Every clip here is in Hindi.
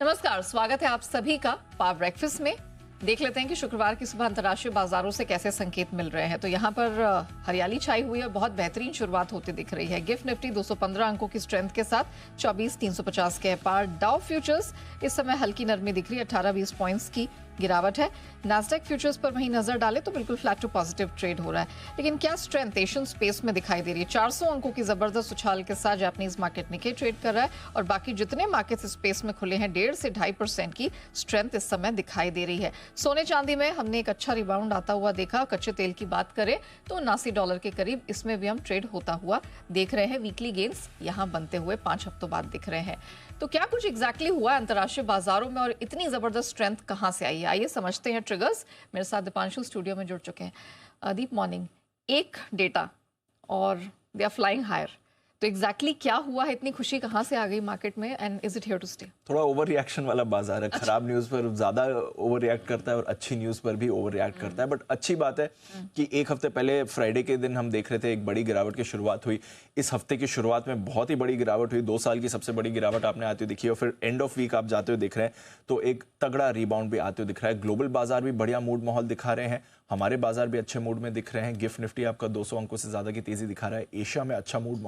नमस्कार, स्वागत है आप सभी का पावर ब्रेकफास्ट में। देख लेते हैं कि शुक्रवार की सुबह अंतर्राष्ट्रीय बाजारों से कैसे संकेत मिल रहे हैं। तो यहाँ पर हरियाली छाई हुई है, बहुत बेहतरीन शुरुआत होती दिख रही है। गिफ्ट निफ्टी 215 अंकों की स्ट्रेंथ के साथ 24,350 के पार। डाउ फ्यूचर्स इस समय हल्की नरमी दिख रही है, 18-20 पॉइंट्स की गिरावट है। नास्डैक फ्यूचर्स पर वहीं नजर डाले तो बिल्कुल फ्लैट टू पॉजिटिव ट्रेड हो रहा है। लेकिन क्या स्ट्रेंथ एशियन स्पेस में दिखाई दे रही है। 400 अंकों की जबरदस्त उछाल के साथ जापानीज मार्केट निके ट्रेड कर रहा है और बाकी जितने मार्केट्स स्पेस में खुले हैं 1.5 से 2.5% की स्ट्रेंथ इस समय दिखाई दे रही है। सोने चांदी में हमने एक अच्छा रिबाउंड आता हुआ देखा। कच्चे तेल की बात करें तो $79 के करीब इसमें भी हम ट्रेड होता हुआ देख रहे हैं। वीकली गेन्स यहाँ बनते हुए 5 हफ्तों बाद दिख रहे हैं। तो क्या कुछ एग्जैक्टली हुआ है अंतर्राष्ट्रीय बाजारों में और इतनी जबरदस्त स्ट्रेंथ कहां से आई है, आइए समझते हैं ट्रिगर्स। मेरे साथ दीपांशु स्टूडियो में जुड़ चुके हैं। दीप, मॉर्निंग। एक डेटा और दे आर फ्लाइंग हायर, तो एग्जैक्टली क्या हुआ है, इतनी खुशी कहां से आ गई मार्केट में and is it here to stay? थोड़ा ओवर रिएक्शन वाला बाजार है। खराब न्यूज पर ज्यादा ओवर रिएक्ट करता है और अच्छी न्यूज पर भी ओवर रिएक्ट करता है। बट अच्छी बात है कि एक हफ्ते पहले फ्राइडे के दिन हम देख रहे थे एक बड़ी गिरावट की शुरुआत हुई। इस हफ्ते की शुरुआत में बहुत ही बड़ी गिरावट हुई, 2 साल की सबसे बड़ी गिरावट आपने आती हुई दिखी है। और फिर एंड ऑफ वीक आप जाते हुए दिख रहे हैं तो एक तगड़ा रिबाउंड भी आते हुए दिख रहा है। ग्लोबल बाजार भी बढ़िया मूड माहौल दिखा रहे हैं, हमारे बाजार भी अच्छे मूड में दिख रहे हैं। गिफ्ट निफ्टी आपका 200 अंकों से ज्यादा की तेजी दिखा रहा है। एशिया में अच्छा मूड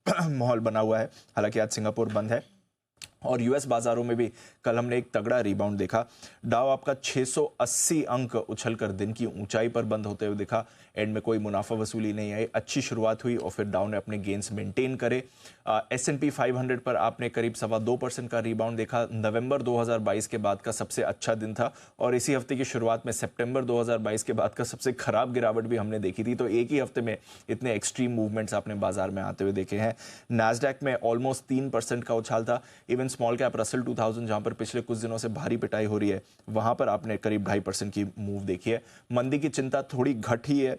माहौल बना हुआ है, हालांकि आज सिंगापुर बंद है। और यूएस बाजारों में भी कल हमने एक तगड़ा रिबाउंड देखा। डाउ आपका 680 अंक उछलकर दिन की ऊंचाई पर बंद होते हुए दिखा। एंड में कोई मुनाफा वसूली नहीं आई, अच्छी शुरुआत हुई और फिर डाउ ने अपने गेन्स मेंटेन करे। S&P 500 पर आपने करीब 2.25% का रिबाउंड देखा। नवंबर 2022 के बाद का सबसे अच्छा दिन था और इसी हफ्ते की शुरुआत में सितंबर 2022 के बाद का सबसे खराब गिरावट भी हमने देखी थी। तो एक ही हफ्ते में इतने एक्सट्रीम मूवमेंट्स आपने बाजार में आते हुए देखे हैं। नास्डैक में ऑलमोस्ट 3% का उछाल था। इवन स्मॉल कैप रसल 2000 जहां पर पिछले कुछ दिनों से भारी पिटाई हो रही है, वहां पर आपने करीब 2.5% की मूव देखी है। मंदी की चिंता थोड़ी घट ही है।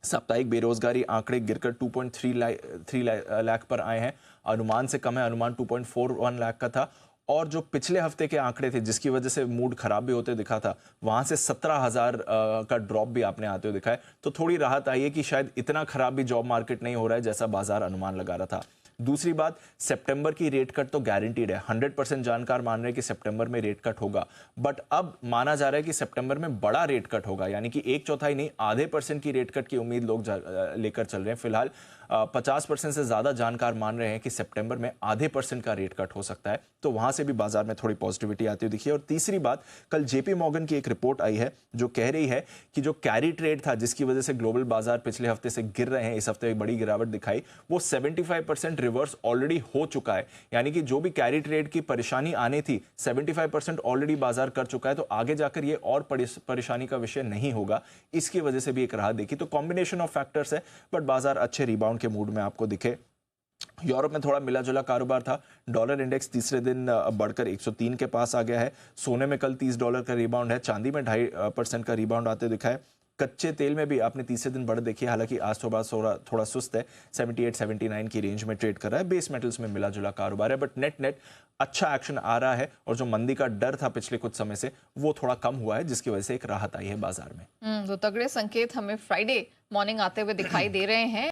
साप्ताहिक बेरोजगारी आंकड़े गिरकर 2.3 लाख पर आए हैं, अनुमान से कम है। अनुमान 2.41 लाख का था और जो पिछले हफ्ते के आंकड़े थे जिसकी वजह से मूड खराब भी होते दिखा था, वहां से 17,000 का ड्रॉप भी आपने आते हुए दिखा है। तो थोड़ी राहत आई है कि शायद इतना खराब भी जॉब मार्केट नहीं हो रहा है जैसा बाजार अनुमान लगा रहा था। दूसरी बात, सितंबर की रेट कट तो गारंटीड है। 100% जानकार मान रहे हैं कि सितंबर में रेट कट होगा, बट अब माना जा रहा है कि सितंबर में बड़ा रेट कट होगा, यानी कि 1/4 नहीं, आधे % की रेट कट की उम्मीद लोग लेकर चल रहे हैं। फिलहाल 50% से ज्यादा जानकार मान रहे हैं कि सितंबर में आधे % का रेट कट हो सकता है। तो वहां से भी बाजार में थोड़ी पॉजिटिविटी आती हुई दिखी है। और तीसरी बात, कल जेपी मॉर्गन की एक रिपोर्ट आई है जो कह रही है कि जो कैरी ट्रेड था जिसकी वजह से ग्लोबल बाजार पिछले हफ्ते से गिर रहे हैं, इस हफ्ते एक बड़ी गिरावट दिखाई, वो 75% रिवर्स ऑलरेडी हो चुका है। यानी कि जो भी कैरी ट्रेड की परेशानी आने थी 75% ऑलरेडी बाजार कर चुका है। तो आगे जाकर ये और परेशानी का विषय नहीं होगा, इसकी वजह से भी एक राहत देखी। तो कॉम्बिनेशन ऑफ फैक्टर्स है, बट बाजार अच्छे रिबाउंड के मूड में आपको दिखे। यूरोप में थोड़ा मिला जुला कारोबार था। डॉलर इंडेक्स तीसरे दिन बढ़कर 103 के पास आ गया है। सोने में कल $30 का रिबाउंड है। चांदी में 2.5% का रिबाउंड आते दिखा है। कच्चे तेल में भी आपने तीसरे दिन बढ़ देखी है, हालांकि आज थोड़ा सुस्त है, 78-79 की रेंज में ट्रेड कर रहा है। बेस मेटल्स में मिला जुला कारोबार है, बट नेट अच्छा एक्शन आ रहा है और जो मंदी का डर था पिछले कुछ समय से वो थोड़ा कम हुआ है, जिसकी वजह से एक राहत आई है बाजार में। तो तगड़े संकेत हमें फ्राइडे मॉर्निंग आते हुए दिखाई दे रहे हैं।